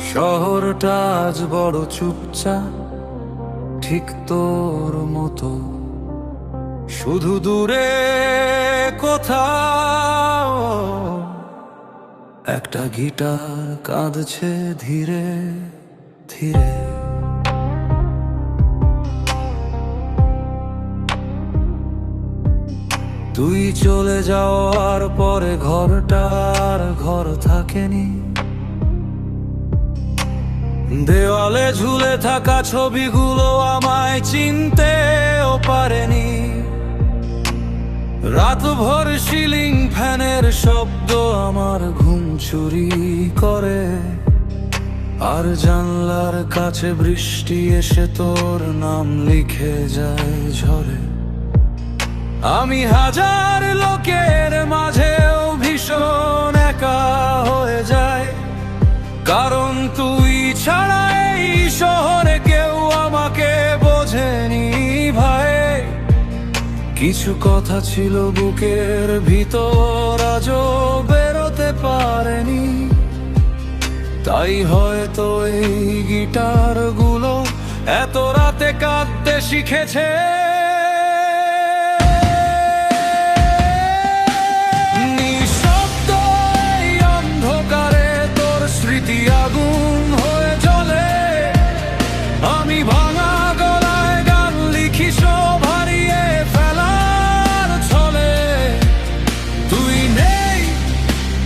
শহরটা আজ বড় চুপচাপ, ঠিক তোর মতো, শুধু দূরে কোথাও একটা গিটার কাঁদছে ধীরে ধীরে। তুই চলে যাওয়ার পরে ঘরটার ঘর থাকেনি, দেওয়ালে ঝুলে থাকা ছবিগুলো আমায় চিনতেও পারেনি। রাতভর সিলিং ফ্যানের শব্দ আমার ঘুম চুরি করে, আর জানলার কাছে বৃষ্টি এসে তোর নাম লিখে যায় ঝরে। আমি হাজার লোকের মাঝেও ভীষণ একা হয়ে যায়, কারণ তুই ছাড়া এই শহরে কেউ আমাকে বোঝেনি ভাই। কিছু কথা ছিল বুকের ভিতর, আজও বেরোতে পারেনি, তাই হয়তো এই গিটারগুলো এত রাতে কাঁদতে শিখেছে। নিঃশব্দ এই অন্ধকারে তোর স্মৃতি আগুন হয়ে জ্বলে। আমি ভাঙা গলায় গান লিখি সব হারিয়ে ফেলার ছলে। তুই নেই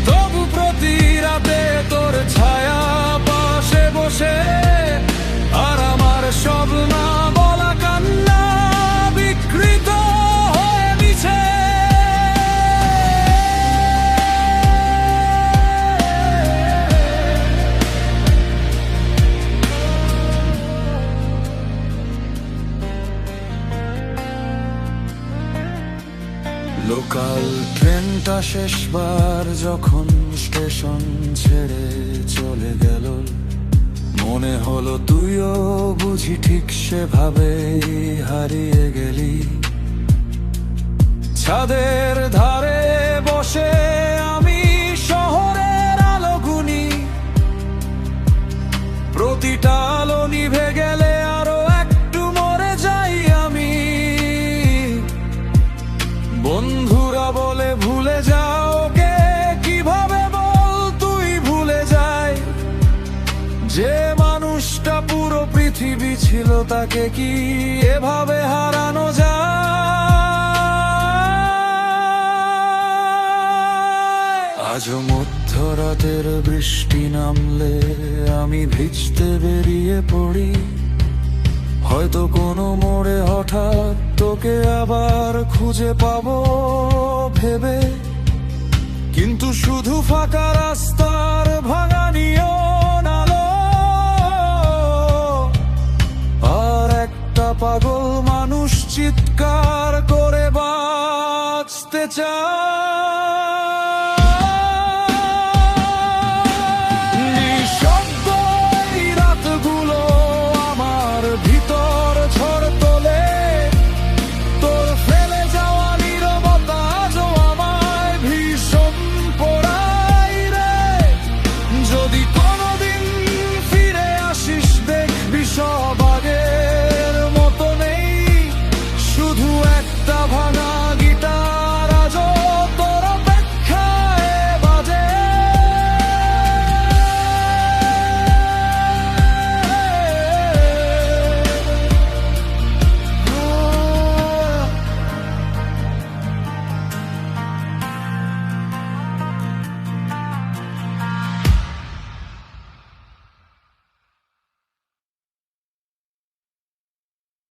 তবু প্রতি রাতে তোর ছায়া পাশে বসে, আর আমার সব না বলা কান্না বিকৃত হয়ে মিছে। লোকাল ট্রেনটা শেষবার যখন স্টেশন ছেড়ে চলে গেল, মনে হলো তুইও বুঝি ঠিক সেভাবে হারিয়ে গেলি। ছাদের ধারে বসে আমি শহরের আলো গুনি, প্রতিটা আলো নিভে গেলে আরো একটু মরে যাই আমি। বন্ধুরা বলে ভুলে যাও কে, কিভাবে বল তুই ভুলে যায়? যে মানুষটা পুরো পৃথিবী ছিল, তাকে কি এভাবে হারানো যায়? আজও মধ্যরাতের বৃষ্টি নামলে আমি ভিজতে বেরিয়ে পড়ি, হয়তো কোনো মোড়ে হঠাৎ তোকে আবার খুঁজে পাবো ভেবে। কিন্তু শুধু ফাঁকা রাস্তার ভাঙা নিয়ন আলো, আর একটা পাগল মানুষ চিৎকার করে বাঁচতে চায়।